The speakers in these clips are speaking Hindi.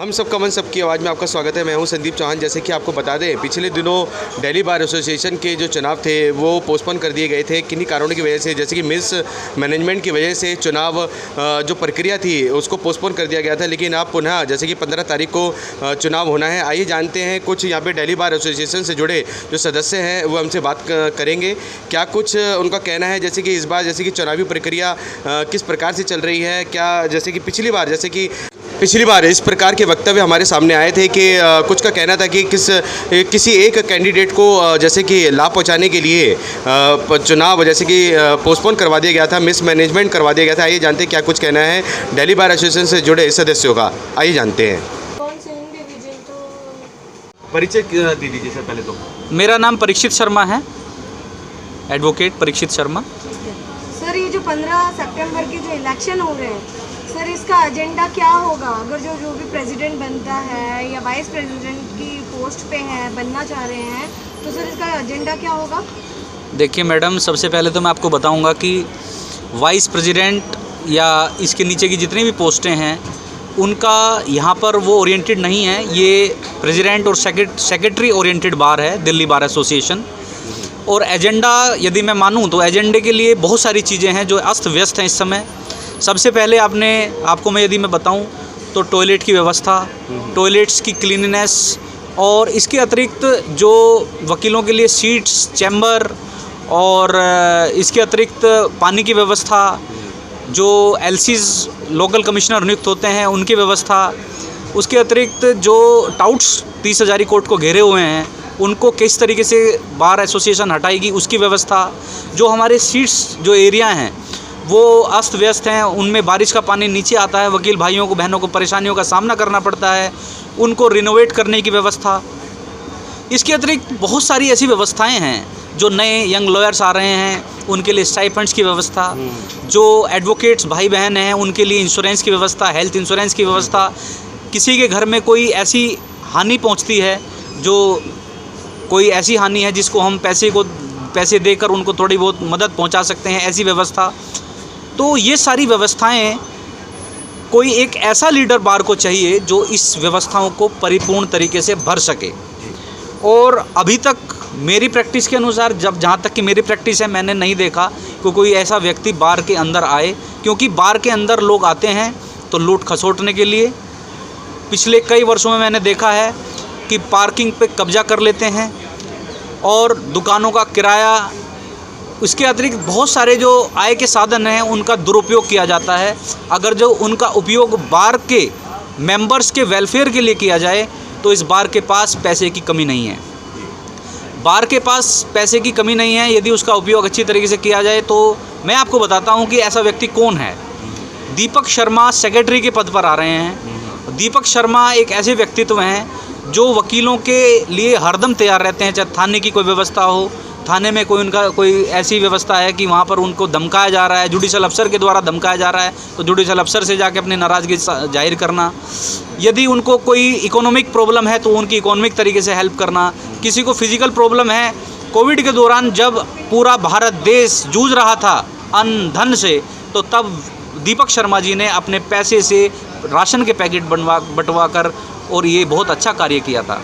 हम सबका मन सबकी आवाज़ में आपका स्वागत है। मैं हूं संदीप चौहान। जैसे कि आपको बता दें, पिछले दिनों दिल्ली बार एसोसिएशन के जो चुनाव थे वो पोस्टपोन कर दिए गए थे किन्हीं कारणों की वजह से, जैसे कि मिस मैनेजमेंट की वजह से चुनाव जो प्रक्रिया थी उसको पोस्टपोन कर दिया गया था। लेकिन अब पुनः जैसे कि 15 तारीख को चुनाव होना है। आइए जानते हैं कुछ यहाँ पर दिल्ली बार एसोसिएशन से जुड़े जो सदस्य हैं वो हमसे बात करेंगे, क्या कुछ उनका कहना है। जैसे कि इस बार जैसे कि चुनावी प्रक्रिया किस प्रकार से चल रही है, क्या जैसे कि पिछली बार इस प्रकार के वक्तव्य हमारे सामने आए थे कि कुछ का कहना था कि किसी एक कैंडिडेट को जैसे कि लाभ पहुंचाने के लिए चुनाव जैसे कि पोस्टपोन करवा दिया गया था, मिस मैनेजमेंट करवा दिया गया था। आइए जानते हैं क्या कुछ कहना है दिल्ली बार एसोसिएशन से जुड़े सदस्यों का। आइए जानते हैं। परिचय दे दीजिए सर पहले तो। मेरा नाम परीक्षित शर्मा है, एडवोकेट परीक्षित शर्मा। सर, ये जो 15 सितंबर के जो इलेक्शन हो रहे हैं सर, इसका एजेंडा क्या होगा? अगर जो भी प्रेसिडेंट बनता है या वाइस प्रेसिडेंट की पोस्ट पे है, बनना चाह रहे हैं, तो सर इसका एजेंडा क्या होगा? देखिए मैडम, सबसे पहले तो मैं आपको बताऊंगा कि वाइस प्रेसिडेंट या इसके नीचे की जितनी भी पोस्टें हैं उनका यहाँ पर वो ओरिएंटेड नहीं है। ये प्रेसिडेंट और सेक्रेटरी ओरिएंटेड बार है दिल्ली बार एसोसिएशन। और एजेंडा यदि मैं मानूँ तो एजेंडे के लिए बहुत सारी चीज़ें हैं जो अस्त व्यस्त हैं इस समय। सबसे पहले आपको मैं यदि मैं बताऊं तो टॉयलेट की व्यवस्था, टॉयलेट्स की क्लीननेस, और इसके अतिरिक्त जो वकीलों के लिए सीट्स, चैम्बर, और इसके अतिरिक्त पानी की व्यवस्था, जो एलसीज लोकल कमिश्नर नियुक्त होते हैं उनकी व्यवस्था, उसके अतिरिक्त जो टाउट्स 30 हज़ारी कोर्ट को घेरे हुए हैं उनको किस तरीके से बार एसोसिएशन हटाएगी उसकी व्यवस्था, जो हमारे सीट्स जो एरिया हैं वो अस्त व्यस्त हैं, उनमें बारिश का पानी नीचे आता है, वकील भाइयों को बहनों को परेशानियों का सामना करना पड़ता है, उनको रिनोवेट करने की व्यवस्था। इसके अतिरिक्त बहुत सारी ऐसी व्यवस्थाएं हैं। जो नए यंग लॉयर्स आ रहे हैं उनके लिए स्टाइपेंड्स की व्यवस्था, जो एडवोकेट्स भाई बहन हैं उनके लिए इंश्योरेंस की व्यवस्था, हेल्थ इंश्योरेंस की व्यवस्था। किसी के घर में कोई ऐसी हानि पहुँचती है, जो कोई ऐसी हानि है जिसको हम पैसे देकर उनको थोड़ी बहुत मदद पहुँचा सकते हैं, ऐसी व्यवस्था। तो ये सारी व्यवस्थाएं, कोई एक ऐसा लीडर बार को चाहिए जो इस व्यवस्थाओं को परिपूर्ण तरीके से भर सके। और अभी तक मेरी प्रैक्टिस के अनुसार, जहाँ तक कि मेरी प्रैक्टिस है, मैंने नहीं देखा कि कोई ऐसा व्यक्ति बार के अंदर आए, क्योंकि बार के अंदर लोग आते हैं तो लूट खसोटने के लिए। पिछले कई वर्षों में मैंने देखा है कि पार्किंग पे कब्जा कर लेते हैं और दुकानों का किराया, उसके अतिरिक्त बहुत सारे जो आय के साधन हैं उनका दुरुपयोग किया जाता है। अगर जो उनका उपयोग बार के मेंबर्स के वेलफेयर के लिए किया जाए तो इस बार के पास पैसे की कमी नहीं है। बार के पास पैसे की कमी नहीं है यदि उसका उपयोग अच्छी तरीके से किया जाए। तो मैं आपको बताता हूं कि ऐसा व्यक्ति कौन है। दीपक शर्मा सेक्रेटरी के पद पर आ रहे हैं। दीपक शर्मा एक ऐसे व्यक्तित्व हैं जो वकीलों के लिए हरदम तैयार रहते हैं, चाहे थाने की कोई व्यवस्था हो, थाने में कोई ऐसी व्यवस्था है कि वहाँ पर उनको धमकाया जा रहा है, जुडिशल अफसर के द्वारा धमकाया जा रहा है, तो जुडिशल अफसर से जाके अपनी नाराज़गी जाहिर करना। यदि उनको कोई इकोनॉमिक प्रॉब्लम है तो उनकी इकोनॉमिक तरीके से हेल्प करना। किसी को फिजिकल प्रॉब्लम है, कोविड के दौरान जब पूरा भारत देश जूझ रहा था अन्न धन से, तो तब दीपक शर्मा जी ने अपने पैसे से राशन के पैकेट बंटवा कर और ये बहुत अच्छा कार्य किया था।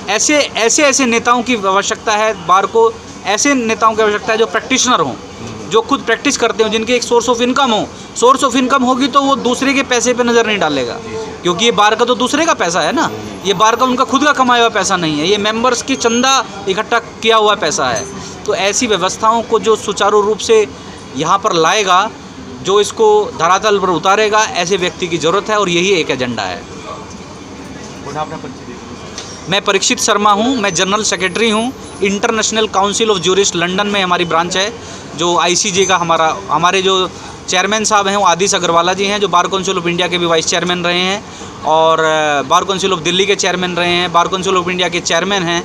ऐसे नेताओं की आवश्यकता है बार को। ऐसे नेताओं की आवश्यकता है जो प्रैक्टिशनर हों, जो खुद प्रैक्टिस करते हों, जिनके एक सोर्स ऑफ इनकम हो। सोर्स ऑफ इनकम होगी तो वो दूसरे के पैसे पे नज़र नहीं डालेगा, क्योंकि ये बार का तो दूसरे का पैसा है ना, ये बार का उनका खुद का कमाया हुआ पैसा नहीं है, ये मेंबर्स की चंदा इकट्ठा किया हुआ पैसा है। तो ऐसी व्यवस्थाओं को जो सुचारू रूप से यहाँ पर लाएगा, जो इसको धरातल पर उतारेगा, ऐसे व्यक्ति की ज़रूरत है और यही एक एजेंडा है। मैं परीक्षित शर्मा हूं, मैं जनरल सेक्रेटरी हूं। International council of jurist London में हमारी ब्रांच है। जो आईसीजे का हमारे जो चेयरमैन साहब हैं वो आदिश अग्रवाला जी हैं, जो बार काउंसिल ऑफ इंडिया के भी वाइस चेयरमैन रहे हैं, और बार काउंसिल ऑफ दिल्ली के चेयरमैन रहे हैं, बार काउंसिल ऑफ इंडिया के चेयरमैन हैं।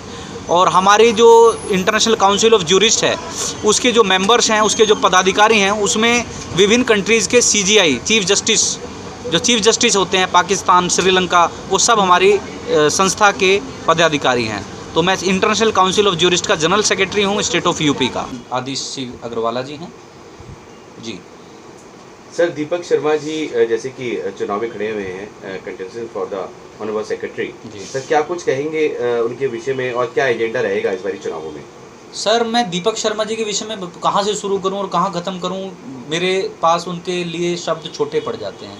और हमारी जो इंटरनेशनल काउंसिल ऑफ ज्यूरिस्ट है उसके जो मेंबर्स हैं, उसके जो पदाधिकारी हैं, उसमें विभिन्न कंट्रीज़ के सीजीआई चीफ जस्टिस होते हैं, पाकिस्तान, श्रीलंका, वो सब हमारी संस्था के पदाधिकारी हैं। तो मैं इंटरनेशनल काउंसिल ऑफ ज्यूरिस्ट का जनरल सेक्रेटरी हूँ, स्टेट ऑफ यूपी का। आदिश अग्रवाला जी हैं जी। सर दीपक शर्मा जी जैसे कि चुनाव में खड़े हुए हैं contestant for the honourable secretary, sir क्या कुछ कहेंगे उनके विषय में और क्या एजेंडा रहेगा इस बारी चुनावों में? सर मैं दीपक शर्मा जी के विषय में कहाँ से शुरू करूँ और कहाँ ख़त्म करूँ, मेरे पास उनके लिए शब्द छोटे पड़ जाते हैं।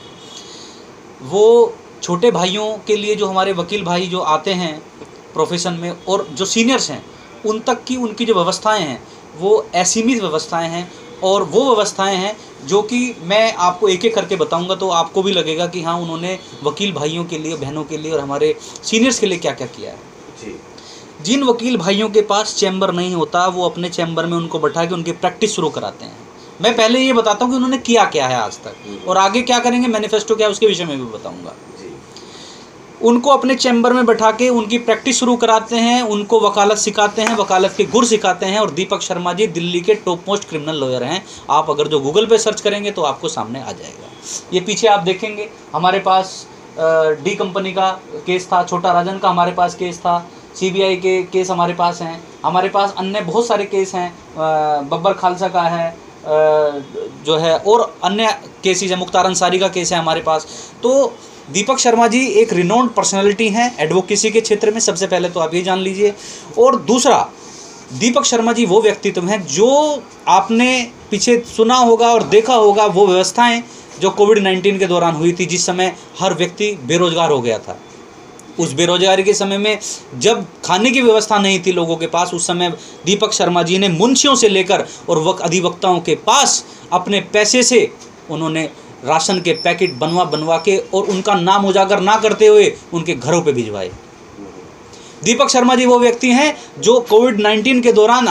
वो छोटे भाइयों के लिए जो हमारे वकील भाई जो आते हैं प्रोफेशन में और जो सीनियर्स हैं उन तक की उनकी जो व्यवस्थाएं हैं वो असीमित व्यवस्थाएं हैं, और वो व्यवस्थाएं हैं जो कि मैं आपको एक एक करके बताऊंगा तो आपको भी लगेगा कि हाँ उन्होंने वकील भाइयों के लिए, बहनों के लिए और हमारे सीनियर्स के लिए क्या क्या किया है जी। जिन वकील भाइयों के पास चैम्बर नहीं होता वो अपने चैम्बर में उनको बैठा के उनकी प्रैक्टिस शुरू कराते हैं। मैं पहले ये बताता हूँ कि उन्होंने किया क्या है आज तक और आगे क्या करेंगे, मैनिफेस्टो क्या है उसके विषय में भी बताऊँगा। उनको अपने चैम्बर में बैठा के उनकी प्रैक्टिस शुरू कराते हैं, उनको वकालत सिखाते हैं, वकालत के गुर सिखाते हैं। और दीपक शर्मा जी दिल्ली के टॉप मोस्ट क्रिमिनल लॉयर हैं। आप अगर जो गूगल पे सर्च करेंगे तो आपको सामने आ जाएगा। ये पीछे आप देखेंगे हमारे पास डी कंपनी का केस था, छोटा राजन का हमारे पास केस था, CBI के केस हमारे पास हैं, हमारे पास अन्य बहुत सारे केस हैं, बब्बर खालसा का है जो है, और अन्य केसेस है, मुख्तार अंसारी का केस है हमारे पास। तो दीपक शर्मा जी एक रिनोन्ड पर्सनालिटी हैं एडवोकेसी के क्षेत्र में, सबसे पहले तो आप ये जान लीजिए। और दूसरा, दीपक शर्मा जी वो व्यक्तित्व हैं जो आपने पीछे सुना होगा और देखा होगा वो व्यवस्थाएं जो कोविड-19 के दौरान हुई थी, जिस समय हर व्यक्ति बेरोजगार हो गया था। उस बेरोजगारी के समय में जब खाने की व्यवस्था नहीं थी लोगों के पास, उस समय दीपक शर्मा जी ने मुंशियों से लेकर और अधिवक्ताओं के पास अपने पैसे से उन्होंने राशन के पैकेट बनवा के और उनका नाम उजागर ना करते हुए उनके घरों पे भिजवाए। दीपक शर्मा जी वो व्यक्ति हैं जो कोविड-19 के दौरान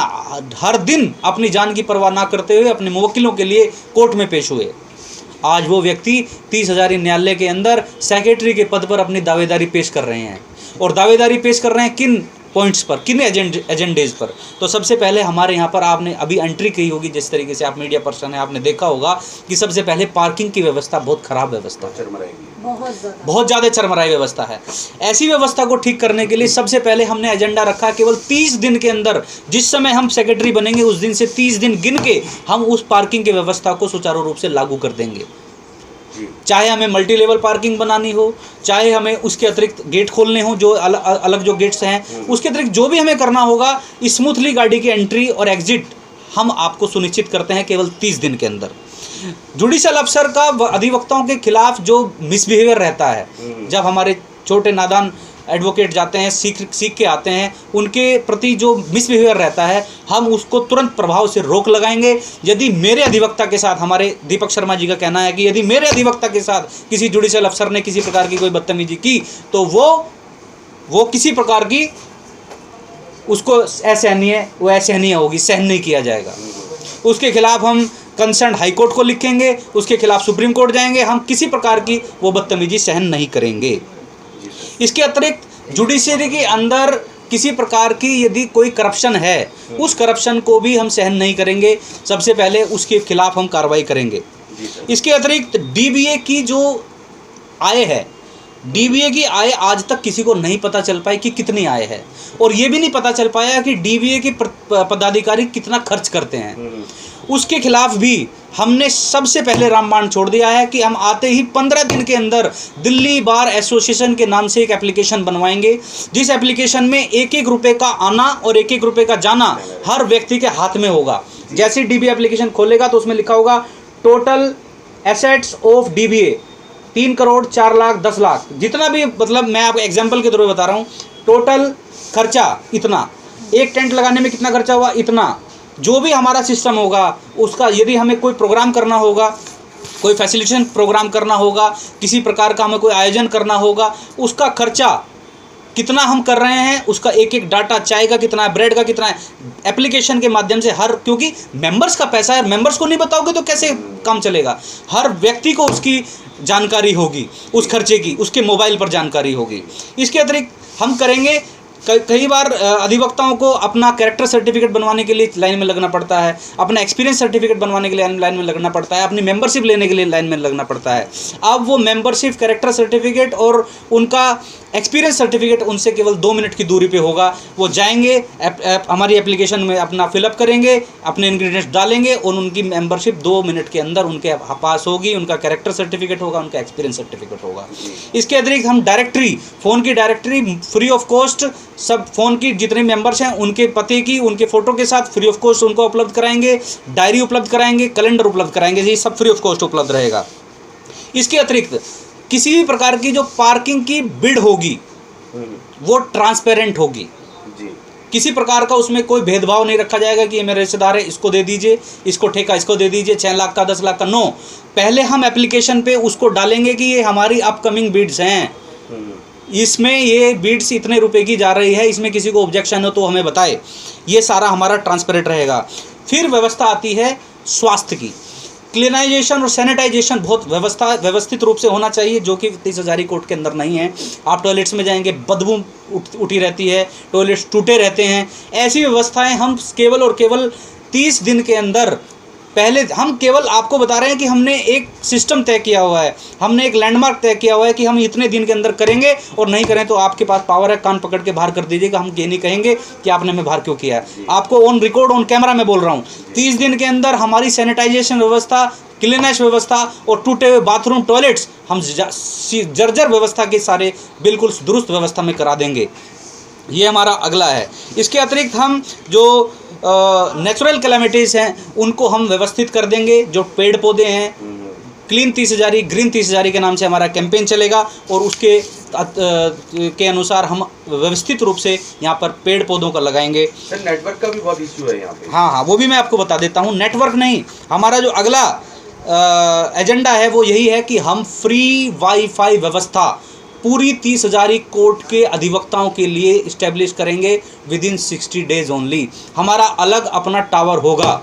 हर दिन अपनी जान की परवाह ना करते हुए अपने मुवक्किलों के लिए कोर्ट में पेश हुए। आज वो व्यक्ति 30,000 न्यायालय के अंदर सेक्रेटरी के पद पर अपनी दावेदारी पेश कर रहे हैं। और दावेदारी पेश कर रहे हैं किन पॉइंट्स पर, किन एजेंडेज पर? तो सबसे पहले हमारे यहाँ पर आपने अभी एंट्री की होगी, जिस तरीके से आप मीडिया पर्सन है, आपने देखा होगा कि सबसे पहले पार्किंग की व्यवस्था बहुत ख़राब व्यवस्था है, बहुत ज़्यादा चरमराई व्यवस्था है। ऐसी व्यवस्था को ठीक करने के लिए सबसे पहले हमने एजेंडा रखा केवल 30 दिन के अंदर, जिस समय हम सेक्रेटरी बनेंगे उस दिन से 30 दिन गिन के हम उस पार्किंग की व्यवस्था को सुचारू रूप से लागू कर देंगे। चाहे हमें मल्टी लेवल पार्किंग बनानी हो, चाहे हमें उसके अतिरिक्त गेट खोलने हो, जो अलग जो गेट्स हैं, उसके अतिरिक्त जो भी हमें करना होगा, स्मूथली गाड़ी की एंट्री और एग्जिट हम आपको सुनिश्चित करते हैं केवल 30 दिन के अंदर। जुडिशियल अफसर का अधिवक्ताओं के खिलाफ जो मिसबिहेवियर रहता है, जब हमारे छोटे नादान एडवोकेट जाते हैं, सीख के आते हैं, उनके प्रति जो मिसबिहेवियर रहता है हम उसको तुरंत प्रभाव से रोक लगाएंगे। यदि मेरे अधिवक्ता के साथ, हमारे दीपक शर्मा जी का कहना है कि यदि मेरे अधिवक्ता के साथ किसी जुडिशियल अफसर ने किसी प्रकार की कोई बदतमीजी की तो वो किसी प्रकार की उसको असहनीय होगी, सहन नहीं किया जाएगा। उसके खिलाफ हम कंसर्न हाई कोर्ट को लिखेंगे, उसके खिलाफ सुप्रीम कोर्ट जाएंगे, हम किसी प्रकार की वो बदतमीजी सहन नहीं करेंगे। इसके अतिरिक्त जुडिशरी के अंदर किसी प्रकार की यदि कोई करप्शन है, उस करप्शन को भी हम सहन नहीं करेंगे, सबसे पहले उसके खिलाफ हम कार्रवाई करेंगे। इसके अतिरिक्त DBA की जो आय है, DBA की आय आज तक किसी को नहीं पता चल पाई कि कितनी आय है, और ये भी नहीं पता चल पाया कि DBA के पदाधिकारी कितना खर्च करते हैं। उसके खिलाफ भी हमने सबसे पहले रामबाण छोड़ दिया है कि हम आते ही 15 दिन के अंदर दिल्ली बार एसोसिएशन के नाम से एक एप्लीकेशन बनवाएंगे, जिस एप्लीकेशन में 1-1 रुपये का आना और 1-1 रुपये का जाना हर व्यक्ति के हाथ में होगा। जैसे DBA एप्लीकेशन खोलेगा तो उसमें लिखा होगा total assets of DBA 3 crore 4 lakh 10 lakh, जितना भी, मतलब मैं आपको एग्जाम्पल के तौर पर बता रहा हूँ, टोटल खर्चा इतना, एक टेंट लगाने में कितना खर्चा हुआ इतना, जो भी हमारा सिस्टम होगा उसका, यदि हमें कोई प्रोग्राम करना होगा, कोई फैसिलिटेशन प्रोग्राम करना होगा, किसी प्रकार का हमें कोई आयोजन करना होगा, उसका खर्चा कितना हम कर रहे हैं, उसका एक डाटा, चाय का कितना है, ब्रेड का कितना है, एप्लीकेशन के माध्यम से क्योंकि मेंबर्स का पैसा है, मेंबर्स को नहीं बताओगे तो कैसे काम चलेगा। हर व्यक्ति को उसकी जानकारी होगी, उस खर्चे की उसके मोबाइल पर जानकारी होगी। इसके अतिरिक्त हम करेंगे, कई बार अधिवक्ताओं को अपना कैरेक्टर सर्टिफिकेट बनवाने के लिए लाइन में लगना पड़ता है, अपना एक्सपीरियंस सर्टिफिकेट बनवाने के लिए लाइन में लगना पड़ता है, अपनी मेंबरशिप लेने के लिए लाइन में लगना पड़ता है। अब वो मेंबरशिप, कैरेक्टर सर्टिफिकेट और उनका एक्सपीरियंस सर्टिफिकेट उनसे केवल 2 मिनट की दूरी पे होगा। वो जाएंगे, हमारी एप्लीकेशन में अपना फिलअप करेंगे, अपने इंग्रेडिएंट्स डालेंगे और उनकी मेंबरशिप 2 मिनट के अंदर उनके पास होगी। उनका कैरेक्टर सर्टिफिकेट होगा, उनका एक्सपीरियंस सर्टिफिकेट होगा। इसके अतिरिक्त हम डायरेक्टरी, फ़ोन की डायरेक्टरी फ्री ऑफ कॉस्ट, सब फ़ोन की जितने मेंबर्स हैं उनके पते की, उनके फ़ोटो के साथ फ्री ऑफ कॉस्ट उनको उपलब्ध कराएंगे। डायरी उपलब्ध कराएंगे, कैलेंडर उपलब्ध कराएंगे, ये सब फ्री ऑफ कॉस्ट उपलब्ध रहेगा। इसके अतिरिक्त किसी भी प्रकार की जो पार्किंग की बिड होगी वो ट्रांसपेरेंट होगी जी। किसी प्रकार का उसमें कोई भेदभाव नहीं रखा जाएगा कि ये मेरे रिश्तेदार है, इसको दे दीजिए, इसको ठेका इसको दे दीजिए, 6 लाख का 10 लाख का। नो, पहले हम एप्लीकेशन पे उसको डालेंगे कि ये हमारी अपकमिंग बिड्स हैं, इसमें ये बिड्स इतने रुपए की जा रही है, इसमें किसी को ऑब्जेक्शन हो तो हमें बताए। ये सारा हमारा ट्रांसपेरेंट रहेगा। फिर व्यवस्था आती है स्वास्थ्य की। क्लीनाइजेशन और सैनिटाइजेशन बहुत व्यवस्थित रूप से होना चाहिए, जो कि 30 हज़ारी कोर्ट के अंदर नहीं है। आप टॉयलेट्स में जाएंगे, बदबू उठी रहती है, टॉयलेट्स टूटे रहते हैं। ऐसी व्यवस्थाएं हम केवल और केवल 30 दिन के अंदर, पहले हम केवल आपको बता रहे हैं कि हमने एक सिस्टम तय किया हुआ है, हमने एक लैंडमार्क तय किया हुआ है कि हम इतने दिन के अंदर करेंगे, और नहीं करें तो आपके पास पावर है, कान पकड़ के बाहर कर दीजिएगा। हम ये नहीं कहेंगे कि आपने हमें बाहर क्यों किया है। आपको ऑन रिकॉर्ड, ऑन कैमरा में बोल रहा हूँ, 30 दिन के अंदर हमारी सैनिटाइजेशन व्यवस्था, क्लीनेस व्यवस्था और टूटे हुए बाथरूम, टॉयलेट्स हम जर्जर व्यवस्था के सारे बिल्कुल दुरुस्त व्यवस्था में करा देंगे। ये हमारा अगला है। इसके अतिरिक्त हम जो नेचुरल कैलेमिटीज़ हैं उनको हम व्यवस्थित कर देंगे। जो पेड़ पौधे हैं, क्लीन 30 हज़ारी, ग्रीन 30 हज़ारी के नाम से हमारा कैंपेन चलेगा, और उसके के अनुसार हम व्यवस्थित रूप से यहाँ पर पेड़ पौधों का लगाएंगे। सर, नेटवर्क का भी बहुत इशू है यहाँ पे। हाँ, वो भी मैं आपको बता देता हूँ। नेटवर्क नहीं, हमारा जो अगला एजेंडा है वो यही है कि हम फ्री वाईफाई व्यवस्था पूरी 30 हज़ारी कोर्ट के अधिवक्ताओं के लिए इस्टेब्लिश करेंगे विदिन 60 डेज ओनली। हमारा अलग अपना टावर होगा,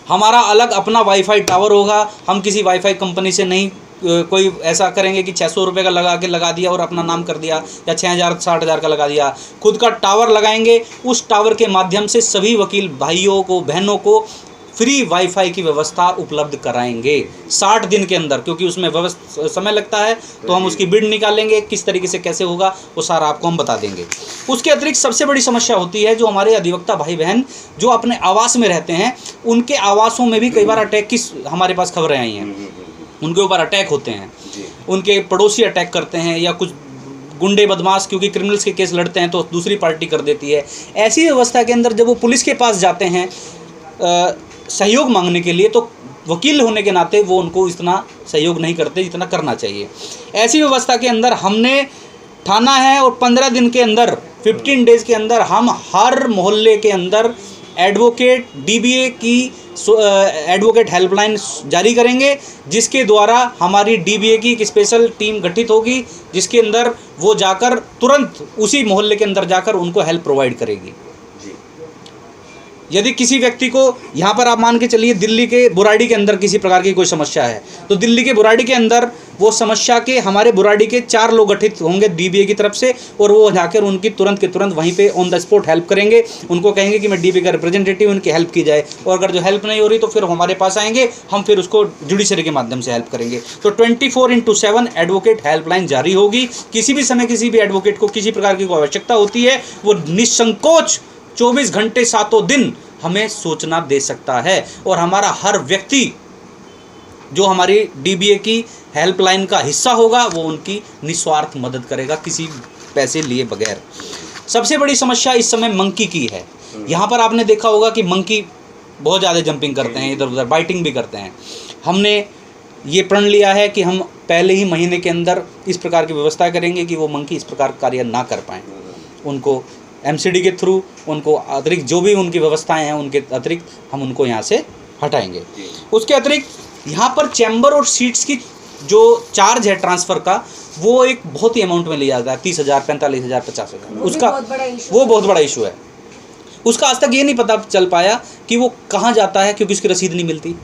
हमारा अलग अपना वाईफाई टावर होगा। हम किसी वाईफाई कंपनी से नहीं कोई ऐसा करेंगे कि 600 रुपये का लगा दिया और अपना नाम कर दिया, या 6000 60,000 का लगा दिया। खुद का टावर लगाएंगे, उस टावर के माध्यम से सभी वकील भाइयों को, बहनों को फ्री वाईफाई की व्यवस्था उपलब्ध कराएंगे 60 दिन के अंदर, क्योंकि उसमें समय लगता है, तो हम उसकी बिड निकालेंगे, किस तरीके से कैसे होगा वो सारा आपको हम बता देंगे। उसके अतिरिक्त सबसे बड़ी समस्या होती है जो हमारे अधिवक्ता भाई बहन जो अपने आवास में रहते हैं, उनके आवासों में भी कई बार अटैक की हमारे पास खबरें आई हैं, उनके ऊपर अटैक होते हैं, उनके पड़ोसी अटैक करते हैं, या कुछ गुंडे बदमाश, क्योंकि क्रिमिनल्स के केस लड़ते हैं तो दूसरी पार्टी कर देती है। ऐसी व्यवस्था के अंदर जब वो पुलिस के पास जाते हैं सहयोग मांगने के लिए, तो वकील होने के नाते वो उनको इतना सहयोग नहीं करते जितना करना चाहिए। ऐसी व्यवस्था के अंदर हमने ठाना है, और 15 दिन के अंदर, 15 डेज़ के अंदर हम हर मोहल्ले के अंदर एडवोकेट डीबीए की एडवोकेट हेल्पलाइन जारी करेंगे, जिसके द्वारा हमारी डीबीए की एक स्पेशल टीम गठित होगी, जिसके अंदर वो जाकर तुरंत उसी मोहल्ले के अंदर जाकर उनको हेल्प प्रोवाइड करेगी। यदि किसी व्यक्ति को, यहाँ पर आप मान के चलिए दिल्ली के बुराड़ी के अंदर किसी प्रकार की कोई समस्या है, तो दिल्ली के बुराड़ी के अंदर वो समस्या के हमारे बुराड़ी के 4 लोग गठित होंगे डीबीए की तरफ से, और वो जाकर उनकी तुरंत के तुरंत वहीं पे ऑन द स्पॉट हेल्प करेंगे। उनको कहेंगे कि मैं डीबीए का रिप्रेजेंटेटिव, उनकी हेल्प की जाए, और अगर जो हेल्प नहीं हो रही तो फिर हमारे पास आएंगे, हम फिर उसको जुडिशरी के माध्यम से हेल्प करेंगे। तो 24/7 एडवोकेट हेल्पलाइन जारी होगी। किसी भी समय किसी भी एडवोकेट को किसी प्रकार की आवश्यकता होती है, वो निसंकोच 24 घंटे 7 दिन हमें सूचना दे सकता है, और हमारा हर व्यक्ति जो हमारी डीबीए की हेल्पलाइन का हिस्सा होगा वो उनकी निस्वार्थ मदद करेगा, किसी पैसे लिए बगैर। सबसे बड़ी समस्या इस समय मंकी की है। यहाँ पर आपने देखा होगा कि मंकी बहुत ज़्यादा जंपिंग करते हैं, इधर उधर बाइटिंग भी करते हैं। हमने ये प्रण लिया है कि हम पहले ही महीने के अंदर इस प्रकार की व्यवस्था करेंगे कि वो मंकी इस प्रकार कार्य ना कर पाएँ। उनको एमसीडी के थ्रू, उनको अतिरिक्त जो भी उनकी व्यवस्थाएं हैं उनके अतिरिक्त हम उनको यहाँ से हटाएंगे। उसके अतिरिक्त यहाँ पर चैम्बर और सीट्स की जो चार्ज है ट्रांसफ़र का, वो एक बहुत ही अमाउंट में लिया जाता है, 30,000, 45,000, 50,000। उसका वो बहुत बड़ा इशू है। उसका आज तक ये नहीं पता चल पाया कि वो कहाँ जाता है, क्योंकि उसकी रसीद नहीं मिलती।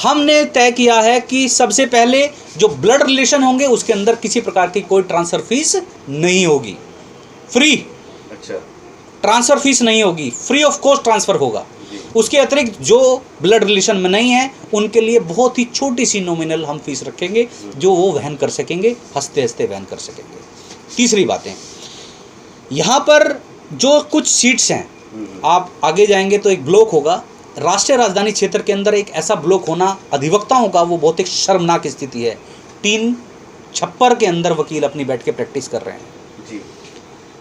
हमने तय किया है कि सबसे पहले जो ब्लड रिलेशन होंगे उसके अंदर किसी प्रकार की कोई ट्रांसफ़र फीस नहीं होगी, फ्री। अच्छा, ट्रांसफ़र फीस नहीं होगी, फ्री ऑफ कॉस्ट ट्रांसफ़र होगा। उसके अतिरिक्त जो ब्लड रिलेशन में नहीं है उनके लिए बहुत ही छोटी सी नॉमिनल हम फीस रखेंगे, जो वो वहन कर सकेंगे, हंसते हंसते वहन कर सकेंगे। तीसरी बातें, यहाँ पर जो कुछ सीट्स हैं, आप आगे जाएंगे तो एक ब्लॉक होगा राष्ट्रीय राजधानी क्षेत्र के अंदर। एक ऐसा ब्लॉक होना अधिवक्ताओं का वो बहुत एक शर्मनाक स्थिति है। 3 छप्पर के अंदर वकील अपनी बैठ के प्रैक्टिस कर रहे हैं जी।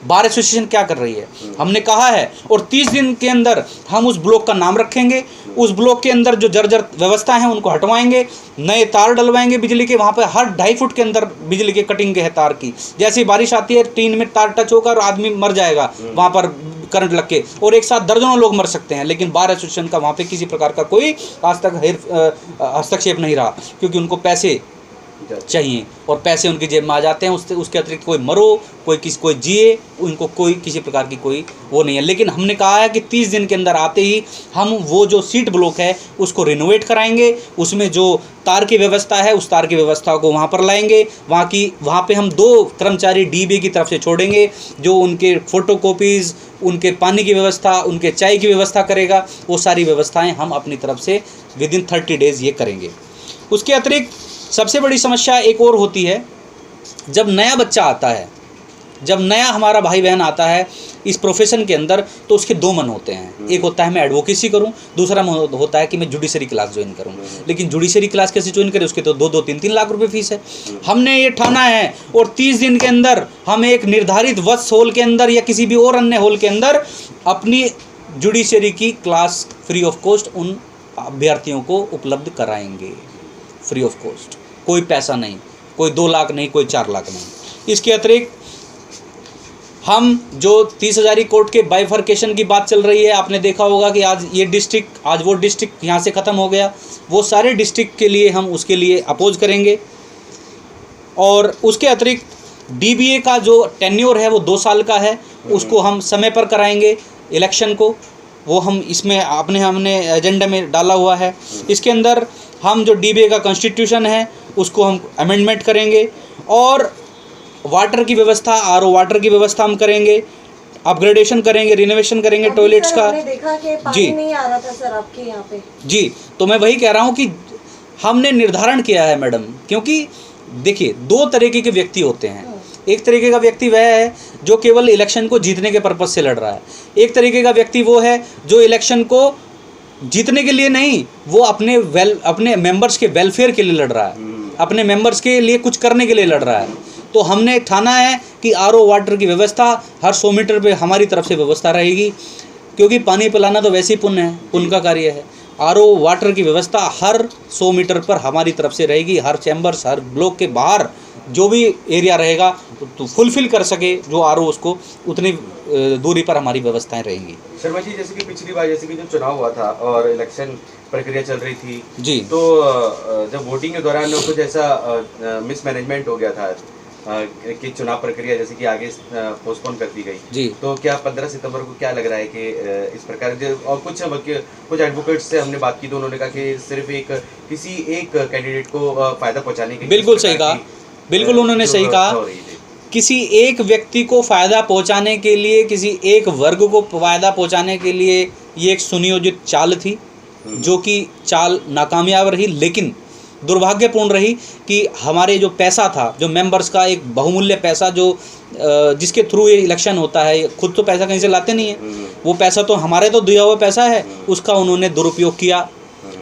बार एसोसिएशन क्या कर रही है? हमने कहा है और 30 दिन के अंदर हम उस ब्लॉक का नाम रखेंगे, उस ब्लॉक के अंदर जो जर्जर व्यवस्था है उनको हटवाएंगे, नए तार डलवाएंगे बिजली के। वहाँ पर हर 2.5 फुट के अंदर बिजली के कटिंग के है तार की। जैसे बारिश आती है टीन में तार टच होगा और आदमी मर जाएगा वहाँ पर करंट लग के, और एक साथ दर्जनों लोग मर सकते हैं। लेकिन बार एसोसिएशन का वहाँ पे किसी प्रकार का कोई आज तक हस्तक्षेप नहीं रहा, क्योंकि उनको पैसे चाहिए और पैसे उनकी जेब में आ जाते हैं। उसके अतिरिक्त कोई मरो कोई जिए, उनको कोई किसी प्रकार की कोई वो नहीं है। लेकिन हमने कहा है कि 30 दिन के अंदर आते ही हम वो जो सीट ब्लॉक है उसको रिनोवेट कराएंगे, उसमें जो तार की व्यवस्था है उस तार की व्यवस्था को वहाँ पर लाएंगे। वहाँ पे हम 2 कर्मचारी डीबीए की तरफ से छोड़ेंगे जो उनके फ़ोटोकॉपीज़, उनके पानी की व्यवस्था, उनके चाय की व्यवस्था करेगा। वो सारी व्यवस्थाएँ हम अपनी तरफ से विदिन 30 डेज़ ये करेंगे। उसके अतिरिक्त सबसे बड़ी समस्या एक और होती है, जब नया बच्चा आता है, जब नया हमारा भाई बहन आता है इस प्रोफेशन के अंदर, तो उसके 2 मन होते हैं। एक होता है मैं एडवोकेसी करूं, दूसरा मन होता है कि मैं जुडिशरी क्लास ज्वाइन करूं। लेकिन जुडिशरी क्लास कैसे ज्वाइन करें? उसके तो 2-2, 3-3 लाख रुपए फीस है। हमने ये ठाना है और 30 दिन के अंदर हम एक निर्धारित वत्स हॉल के अंदर या किसी भी और अन्य हॉल के अंदर अपनी जुडिशरी की क्लास फ्री ऑफ कॉस्ट उन अभ्यर्थियों को उपलब्ध कराएंगे। फ्री ऑफ कॉस्ट, कोई पैसा नहीं, कोई 2 लाख नहीं, कोई 4 लाख नहीं। इसके अतिरिक्त हम जो 30,000 कोर्ट के बाइफर्केशन की बात चल रही है, आपने देखा होगा कि आज ये डिस्ट्रिक्ट, आज वो डिस्ट्रिक्ट यहाँ से ख़त्म हो गया। वो सारे डिस्ट्रिक्ट के लिए हम उसके लिए अपोज करेंगे। और उसके अतिरिक्त डीबीए का जो टेन्योर है वो 2 साल का है, उसको हम समय पर कराएंगे इलेक्शन को। वो हम इसमें हमने एजेंडा में डाला हुआ है। इसके अंदर हम जो डीबीए का कॉन्स्टिट्यूशन है उसको हम अमेंडमेंट करेंगे और वाटर की व्यवस्था, आरओ वाटर की व्यवस्था हम करेंगे, अपग्रेडेशन करेंगे, रिनोवेशन करेंगे टॉयलेट्स का। हमने देखा कि पानी नहीं आ रहा था सर आपके यहाँ पे। जी, तो मैं वही कह रहा हूँ कि हमने निर्धारण किया है मैडम, क्योंकि देखिए 2 तरीके के व्यक्ति होते हैं। एक तरीके का व्यक्ति वह है जो केवल इलेक्शन को जीतने के पर्पज़ से लड़ रहा है। एक तरीके का व्यक्ति वो है जो इलेक्शन को जीतने के लिए नहीं, वो अपने मेंबर्स के वेलफेयर के लिए लड़ रहा है, अपने मेंबर्स के लिए कुछ करने के लिए लड़ रहा है। तो हमने ठाना है कि आरओ वाटर की व्यवस्था हर 100 मीटर पे हमारी तरफ से व्यवस्था रहेगी, क्योंकि पानी पिलाना तो वैसे ही पुण्य है, पुण्य का कार्य है। आरओ वाटर की व्यवस्था हर 100 मीटर पर हमारी तरफ से रहेगी। हर चैम्बर्स, हर ब्लॉक के बाहर जो भी एरिया रहेगा तो फुलफिल कर सके जो आरओ, उसको उतनी दूरी पर हमारी व्यवस्थाएं रहेंगी। शर्मा जी, जैसे कि पिछली बार जैसे कि जो चुनाव हुआ था और इलेक्शन प्रक्रिया चल रही थी जी, तो जब वोटिंग के दौरान कुछ ऐसा मिसमैनेजमेंट हो गया था कि चुनाव प्रक्रिया जैसे कि आगे पोस्टपोन कर दी गई जी, तो क्या 15 सितंबर को क्या लग रहा है कि इस प्रकार और कुछ एडवोकेट्स से हमने बात की तो उन्होंने कहा कि सिर्फ किसी एक कैंडिडेट को फायदा पहुंचाने के, बिल्कुल सही कहा, बिल्कुल उन्होंने सही कहा, किसी एक व्यक्ति को फ़ायदा पहुंचाने के लिए, किसी एक वर्ग को फ़ायदा पहुंचाने के लिए ये एक सुनियोजित चाल थी, जो कि चाल नाकामयाब रही। लेकिन दुर्भाग्यपूर्ण रही कि हमारे जो पैसा था, जो मेंबर्स का एक बहुमूल्य पैसा जो जिसके थ्रू ये इलेक्शन होता है, खुद तो पैसा कहीं से लाते नहीं है, वो पैसा तो हमारे तो दिया हुआ पैसा है, उसका उन्होंने दुरुपयोग किया।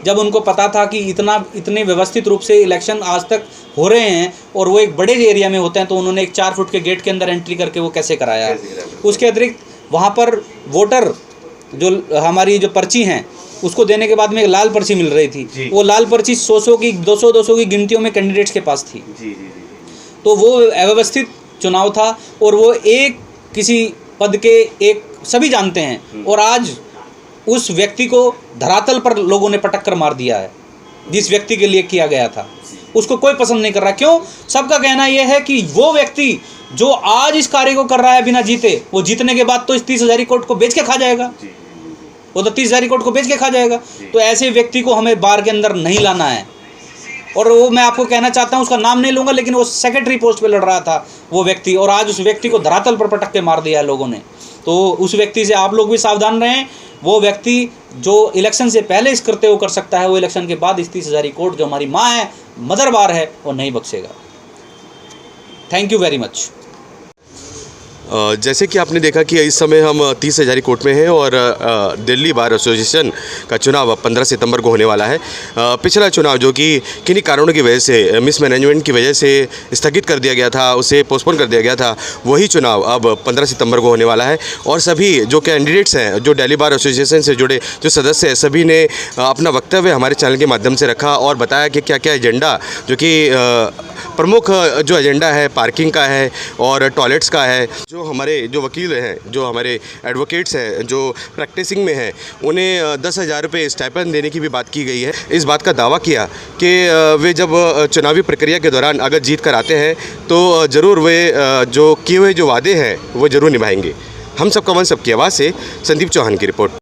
जब उनको पता था कि इतने व्यवस्थित रूप से इलेक्शन आज तक हो रहे हैं और वो एक बड़े एरिया में होते हैं, तो उन्होंने एक 4 फुट के गेट के अंदर एंट्री करके वो कैसे कराया। उसके अतिरिक्त वहाँ पर वोटर जो हमारी जो पर्ची हैं उसको देने के बाद में एक लाल पर्ची मिल रही थी, वो लाल पर्ची 100 की 200 की गिनतियों में कैंडिडेट्स के पास थी। तो वो अव्यवस्थित चुनाव था और वो एक किसी पद के एक सभी जानते हैं, और आज उस व्यक्ति को धरातल पर लोगों ने पटक कर मार दिया है। जिस व्यक्ति के लिए किया गया था उसको कोई पसंद नहीं कर रहा। क्यों? सबका कहना यह है कि वो व्यक्ति जो आज इस कार्य को कर रहा है बिना जीते, वो जीतने के बाद तो इस 30,000 कोर्ट को बेच के खा जाएगा, वो तो 30,000 कोर्ट को बेच के खा जाएगा। तो ऐसे व्यक्ति को हमें बार के अंदर नहीं लाना है। और वो मैं आपको कहना चाहता हूँ, उसका नाम नहीं लूँगा, लेकिन वो सेक्रेटरी पोस्ट पे लड़ रहा था वो व्यक्ति, और आज उस व्यक्ति को धरातल पर पटक के मार दिया है लोगों ने। तो उस व्यक्ति से आप लोग भी सावधान रहें। वो व्यक्ति जो इलेक्शन से पहले इस कृत्य को कर सकता है, वो इलेक्शन के बाद इस 30,000 कोर्ट जो हमारी माँ है, मदर बार है, वो नहीं बख्शेगा। Thank you very much. जैसे कि आपने देखा कि इस समय हम 30 हज़ारी कोर्ट में हैं और दिल्ली बार एसोसिएशन का चुनाव 15 सितंबर को होने वाला है। पिछला चुनाव जो कि किन्हीं कारणों की वजह से मिसमैनेजमेंट की वजह से स्थगित कर दिया गया था, उसे पोस्टपोन कर दिया गया था, वही चुनाव अब 15 सितंबर को होने वाला है। और सभी जो कैंडिडेट्स हैं, जो दिल्ली बार एसोसिएशन से जुड़े जो सदस्य हैं, सभी ने अपना वक्तव्य हमारे चैनल के माध्यम से रखा और बताया कि क्या क्या एजेंडा जो कि प्रमुख जो एजेंडा है पार्किंग का है और टॉयलेट्स का है। जो हमारे जो वकील हैं, जो हमारे एडवोकेट्स हैं, जो प्रैक्टिसिंग में हैं, उन्हें 10,000 रुपये स्टाइपेंड देने की भी बात की गई है। इस बात का दावा किया कि वे जब चुनावी प्रक्रिया के दौरान अगर जीत कर आते हैं तो ज़रूर वे जो किए हुए जो वादे हैं वो ज़रूर निभाएंगे। हम सबका मन सबकी आवाज़ से संदीप चौहान की रिपोर्ट।